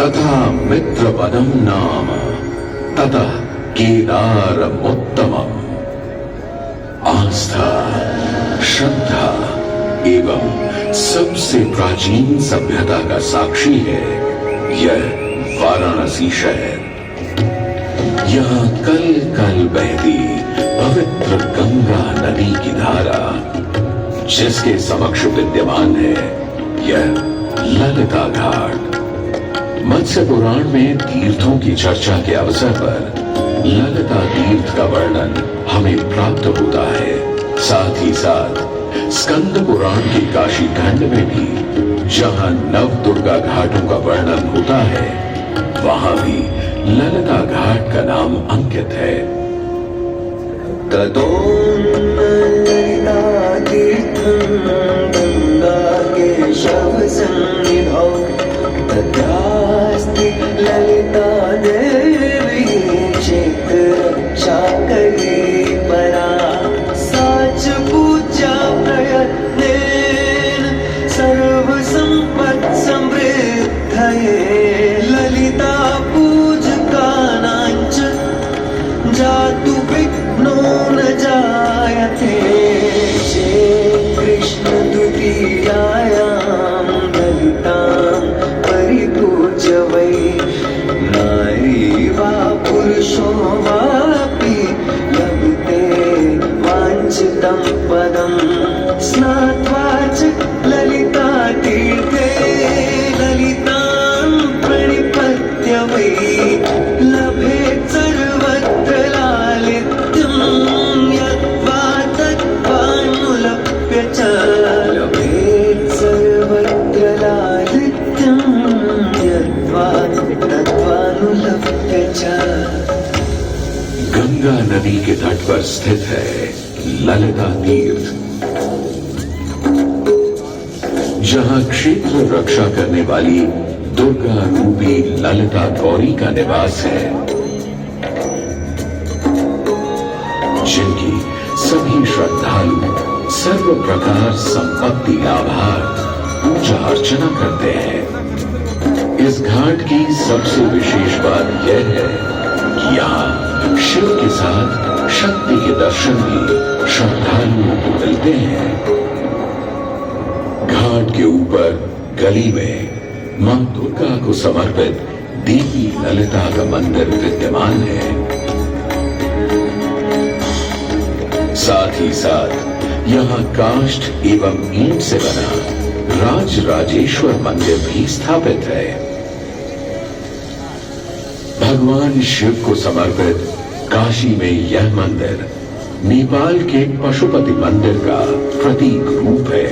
तथा मित्रवनम नाम ततः केदारमुत्तमम्। आस्था, श्रद्धा एवं सबसे प्राचीन सभ्यता का साक्षी है यह वाराणसी शहर। यहाँ कल कल बहती पवित्र गंगा नदी की धारा, जिसके समक्ष विद्यमान है यह ललिता घाट। मत्स्य पुराण में तीर्थों की चर्चा के अवसर पर ललिता तीर्थ का वर्णन हमें प्राप्त होता है। साथ ही साथ स्कंद पुराण के काशी खंड में भी जहां नव दुर्गा घाटों का वर्णन होता है, वहां भी ललिता घाट का नाम अंकित है। ततो ललिता तीर्थं गंगा केशव सन्निधौ तत्रास्ति ललिता देवी क्षेत्र रक्षाकरी परा। साच पूजा प्रयत्नेन सर्व संपत् समृद्धये ललिता पूजकानां च जातु विघ्नो न जायते। श्री कृष्ण द्वितीयायां ललितां परिपूज्य वै नारी वा पुरुषो वापि लभते वाञ्छितं पदं। स्नात्वा च ललिता तीर्थे ललितां प्रणिपत्य वै लभेत् सर्वत्र लालित्यं। यद्वा तद्वानुलप्य च लभेत् सर्वत्र लालित्यं। यद्वा तद्वानुलप्य च। गंगा नदी के तट पर स्थित है ललिता तीर्थ, जहां क्षेत्र रक्षा करने वाली दुर्गा रूपी ललिता गौरी का निवास है, जिनकी सभी श्रद्धालु सर्व प्रकार संपत्ति लाभार्थ पूजा अर्चना करते हैं। इस घाट की सबसे विशेष बात यह है कि यहाँ शिव के साथ शक्ति के दर्शन भी श्रद्धालुओं को मिलते हैं। घाट के ऊपर गली में मां दुर्गा को समर्पित देवी ललिता का मंदिर विद्यमान है। साथ ही साथ यहाँ काष्ठ एवं ईंट से बना राज राजेश्वर मंदिर भी स्थापित है। भगवान शिव को समर्पित काशी में यह मंदिर नेपाल के पशुपति मंदिर का प्रतीक रूप है।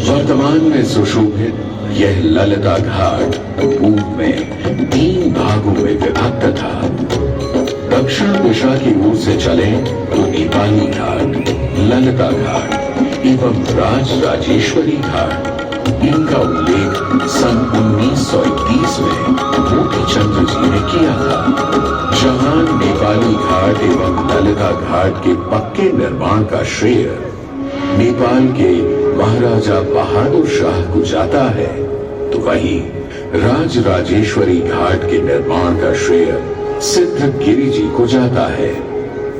वर्तमान में सुशोभित यह ललिता घाट पूर्व में 3 भागों में विभक्त था। दक्षिण दिशा की ओर से चले तो नेपाली घाट, ललिता घाट एवं राज राजेश्वरी घाट। इनका उल्लेख सन 1931 में मोती चंद्र जी ने किया था, जहां नेपाली घाट एवं ललिता घाट के पक्के निर्माण का श्रेय नेपाल के महाराजा बहादुर शाह को जाता है, तो वहीं राज राजेश्वरी घाट के निर्माण का श्रेय सिद्धगिरी जी को जाता है।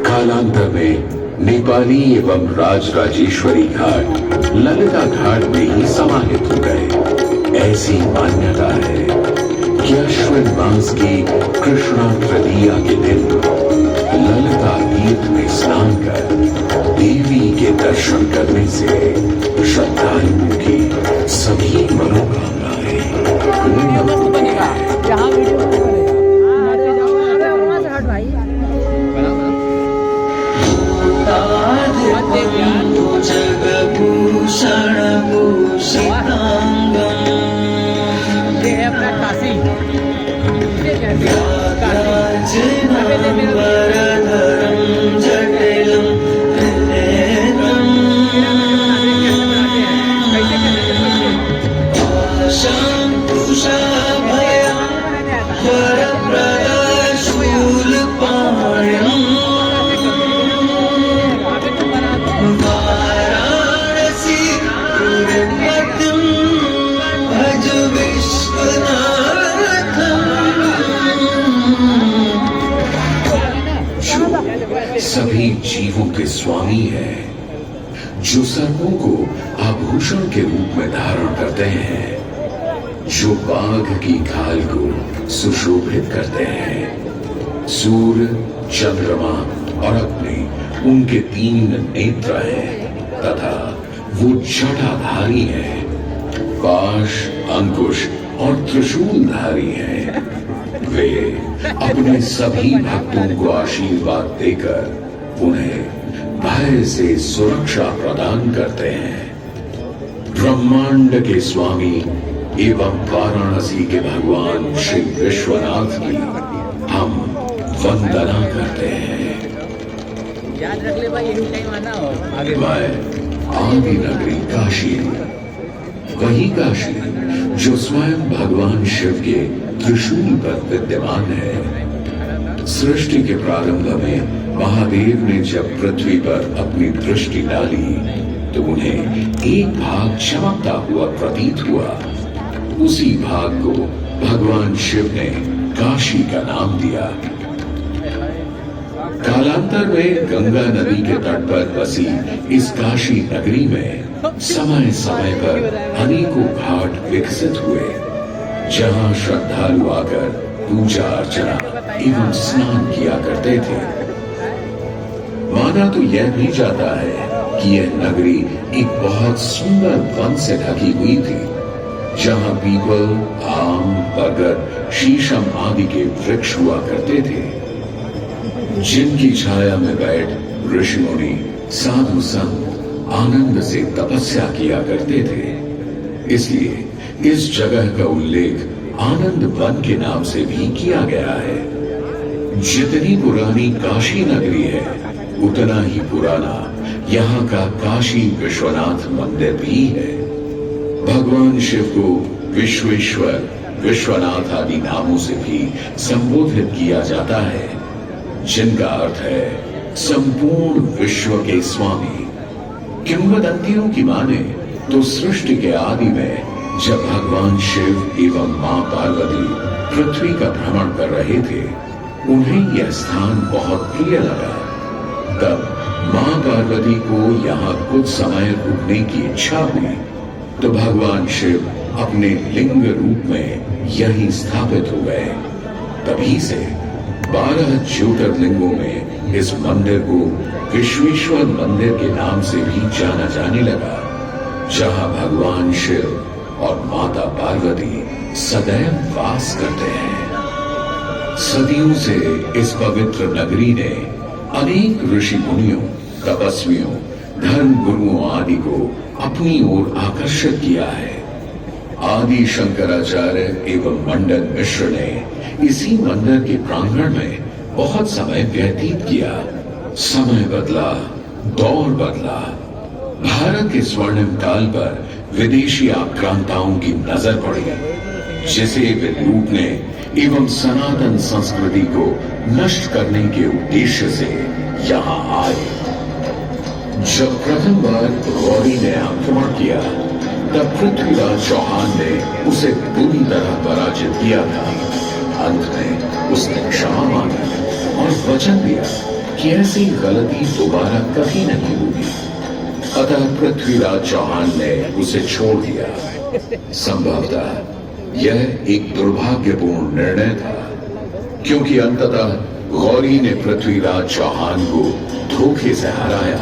कालांतर में नेपाली एवं राज राजेश्वरी घाट ललिता घाट में ही समाहित हो गए। ऐसी मान्यता है कि अश्विन मास की कृष्णा तृतीया के दिन ललिता तीर्थ में स्नान कर देवी के दर्शन करने से श्रद्धालुओं की सभी मनोकामनाएं पूर्ण होती हैं। जगभूषण भूषितांगं वरधरं जटिलं त्रिनेत्रं सभी जीवों के स्वामी है, जो सर्पों को आभूषण के रूप में धारण करते हैं, जो बाघ की खाल को सुशोभित करते हैं। सूर्य, चंद्रमा और अग्नि उनके 3 नेत्र हैं तथा वो जटाधारी हैं। पाश, अंकुश और त्रिशूलधारी हैं। वे अपने सभी भक्तों को आशीर्वाद देकर उन्हें भय से सुरक्षा प्रदान करते हैं। ब्रह्मांड के स्वामी एवं वाराणसी के भगवान श्री विश्वनाथ की हम वंदना करते हैं। याद रख ले भाई, यही टाइम आना हो आगे। मैं आदि नगरी काशी, वही काशी जो स्वयं भगवान शिव के त्रिशूल पर विद्यमान है। सृष्टि के प्रारंभ में महादेव ने जब पृथ्वी पर अपनी दृष्टि डाली तो उन्हें एक भाग चमकता हुआ प्रतीत हुआ। उसी भाग को भगवान शिव ने काशी का नाम दिया। कालांतर में गंगा नदी के तट पर बसी इस काशी नगरी में समय समय पर अनेकों घाट विकसित हुए, जहां श्रद्धालु आकर पूजा अर्चना एवं स्नान किया करते थे। माना तो यह भी जाता है कि यह नगरी एक बहुत सुंदर वन से ढकी हुई थी, जहां पीपल, आम, बरगद, शीशम आदि के वृक्ष हुआ करते थे, जिनकी छाया में बैठ ऋषि मुनि, साधु संत आनंद से तपस्या किया करते थे। इसलिए इस जगह का उल्लेख आनंद वन के नाम से भी किया गया है। जितनी पुरानी काशी नगरी है, उतना ही पुराना यहाँ का काशी विश्वनाथ मंदिर भी है। भगवान शिव को विश्वेश्वर, विश्वनाथ आदि नामों से भी संबोधित किया जाता है, जिनका अर्थ है संपूर्ण विश्व के स्वामी। किंवदंतियों की माने तो सृष्टि के आदि में जब भगवान शिव एवं मां पार्वती पृथ्वी का भ्रमण कर रहे थे, उन्हें यह स्थान बहुत प्रिय लगा। तब मां पार्वती को यहाँ कुछ समय रुकने की इच्छा हुई, तो भगवान शिव अपने लिंग रूप में यहीं स्थापित हो गए। तभी से 12 ज्योतिर्लिंगों में इस मंदिर को विश्वेश्वर मंदिर के नाम से भी जाना जाने लगा, जहां भगवान शिव और माता पार्वती सदैव वास करते हैं। सदियों से इस पवित्र नगरी ने अनेक ऋषि मुनियों, तपस्वियों, धर्म गुरुओं आदि को अपनी ओर आकर्षित किया है। आदि शंकराचार्य एवं मंडन मिश्र ने इसी मंदिर के प्रांगण में बहुत समय व्यतीत किया। समय बदला, दौर बदला। भारत के स्वर्णिम काल पर विदेशी आक्रांताओं की नजर पड़ी, जिसे वे लूटने एवं सनातन संस्कृति को नष्ट करने के उद्देश्य से यहाँ आए। जब प्रथम बार गौरी ने आक्रमण किया, तब पृथ्वीराज चौहान ने उसे बुरी तरह पराजित किया था। अंत में उसने क्षमा मांगी और वचन दिया कि ऐसी गलती दोबारा कभी नहीं होगी। अतः पृथ्वीराज चौहान ने उसे छोड़ दिया। संभवतः यह एक दुर्भाग्यपूर्ण निर्णय था, क्योंकि अंततः गौरी ने पृथ्वीराज चौहान को धोखे से हराया।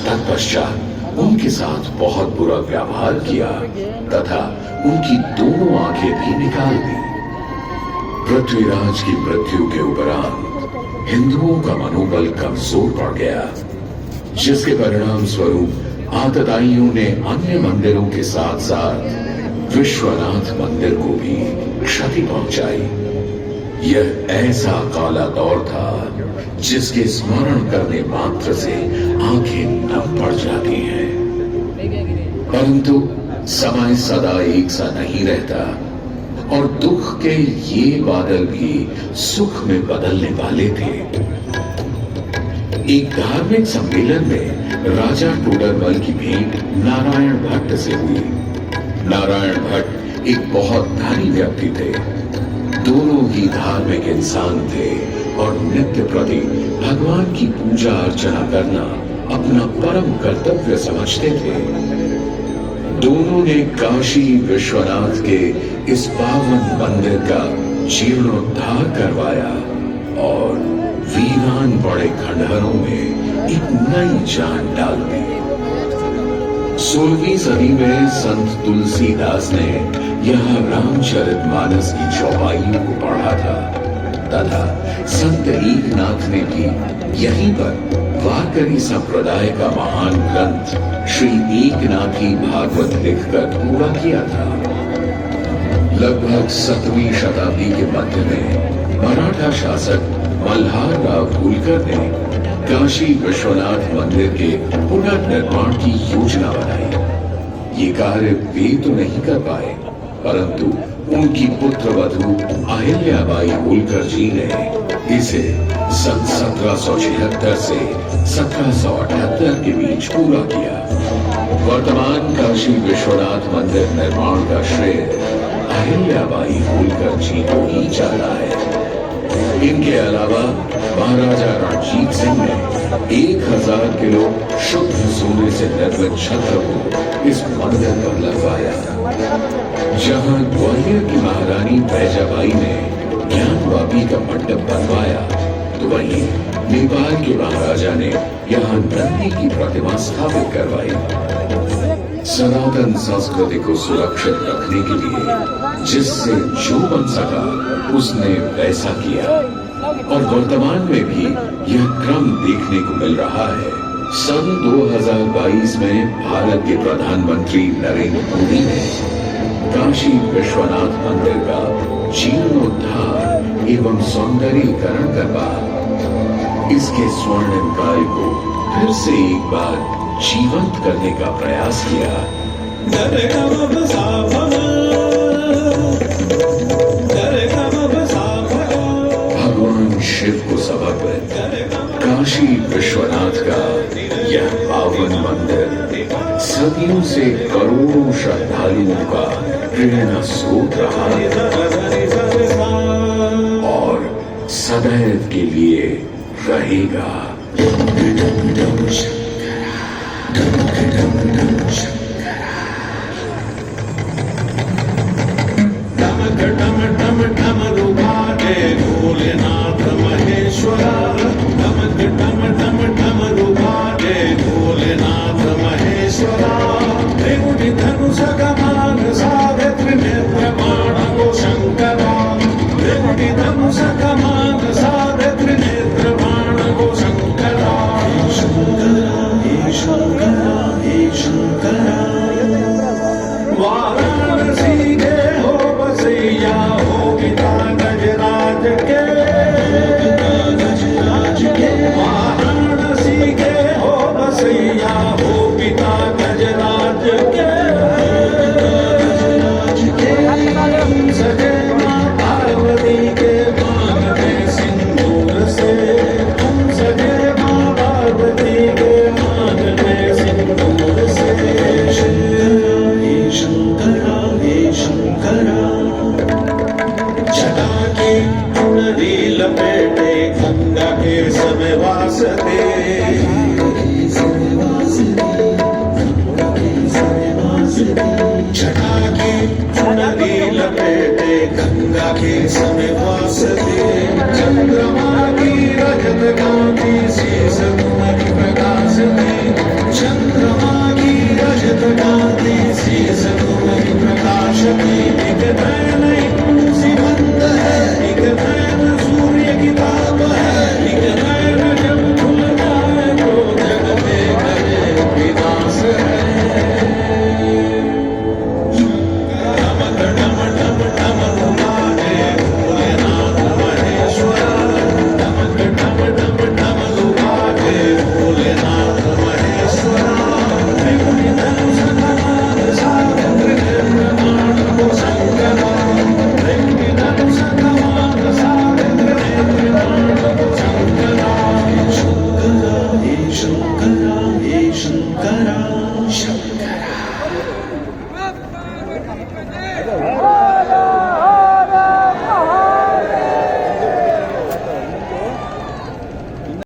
तत्पश्चात उनके साथ बहुत बुरा व्यवहार किया तथा उनकी दोनों आंखें भी निकाल दी। पृथ्वीराज की मृत्यु के उपरांत हिंदुओं का मनोबल कमजोर पड़ गया, जिसके परिणाम स्वरूप आतताइयों ने अन्य मंदिरों के साथ साथ विश्वनाथ मंदिर को भी क्षति पहुंचाई। यह ऐसा काला दौर था जिसके स्मरण करने मात्र से आंखें नम पड़ जाती हैं। परंतु समय सदा एक सा नहीं रहता और दुख के ये बादल भी सुख में बदलने वाले थे। एक धार्मिक सम्मेलन में राजा टोडरमल की भेंट नारायण भट्ट से हुई। नारायण भट्ट एक बहुत धनी व्यक्ति थे। दोनों ही धार्मिक इंसान थे और नित्य प्रति भगवान की पूजा अर्चना करना अपना परम कर्तव्य समझते थे। दोनों ने काशी विश्वनाथ के इस पावन मंदिर का जीर्णोद्धार करवाया और वीरान पड़े खंडहरों में एक नई जान डाल दी। 16वीं सदी में संत तुलसीदास ने यहाँ रामचरितमानस की चौपाइयों को पढ़ा था तथा संत एकनाथ ने भी यहीं पर वारकरी संप्रदाय का महान ग्रंथ श्री एकनाथी भागवत लिखकर पूरा किया था। लगभग 7वीं शताब्दी के मध्य में मराठा शासक मल्हार राव होलकर ने काशी विश्वनाथ मंदिर के पुनर्निर्माण की योजना बनाई। ये कार्य वे तो नहीं कर पाए, परंतु उनकी पुत्रवधू अहिल्याबाई होलकर जी ने इसे सन 1776 से 1778 के बीच पूरा किया। वर्तमान काशी विश्वनाथ मंदिर निर्माण का श्रेय अहिल्याबाई होलकर जी को ही जाता है। इनके अलावा महाराजा रणजीत सिंह ने 1000 किलो शुद्ध सोने से निर्मित छत्र को इस मंदिर पर लगवाया। जहां ग्वालियर की महारानी बैजाबाई ने ज्ञानवापी का मंडप बनवाया, तो वहीं नेपाल के महाराजा ने यहाँ नंदी की प्रतिमा स्थापित करवाई। सनातन संस्कृति को सुरक्षित रखने के लिए जिससे जो बन सका उसने वैसा किया और वर्तमान में भी यह क्रम देखने को मिल रहा है। सन 2022 में भारत के प्रधानमंत्री नरेंद्र मोदी ने काशी विश्वनाथ मंदिर का जीर्णोद्धार एवं सौंदर्यीकरण करवा इसके स्वर्णिम काल को फिर से एक बार जीवंत करने का प्रयास किया। भगवान शिव को समर्पित काशी विश्वनाथ का यह पावन मंदिर सदियों से करोड़ों श्रद्धालुओं का प्रेरणा स्रोत रहा और सदैव के लिए रहेगा। भोलेनाथ महेश्वरा डमक डम डम डमरू बाजे भोलेनाथ महेश्वरा त्रिपुटी धनुष कमान सावित्री नेत्र बाण गो शंकरा त्रिपुटी धनुष कमान सावित्री नेत्र बाण गो शंकरा शंकरा हे शंकरा वाराणसी के हो बसैया हो पिता गजराज के वाराणसी के हो बसैया हो पिता गजराज के सजे मां पार्वती के मान में सिंदूर से तुम सजे मां पार्वती के मान में सिंदूर से शंकरा हे शंकरा छटा की चुनरी लपेटे गंगा के समय वासते छटा की चुनरी लपेटे गंगा के समय वासते चंद्रमा की रजत कांति शीस तुम्हारी प्रकाश में चंद्रमा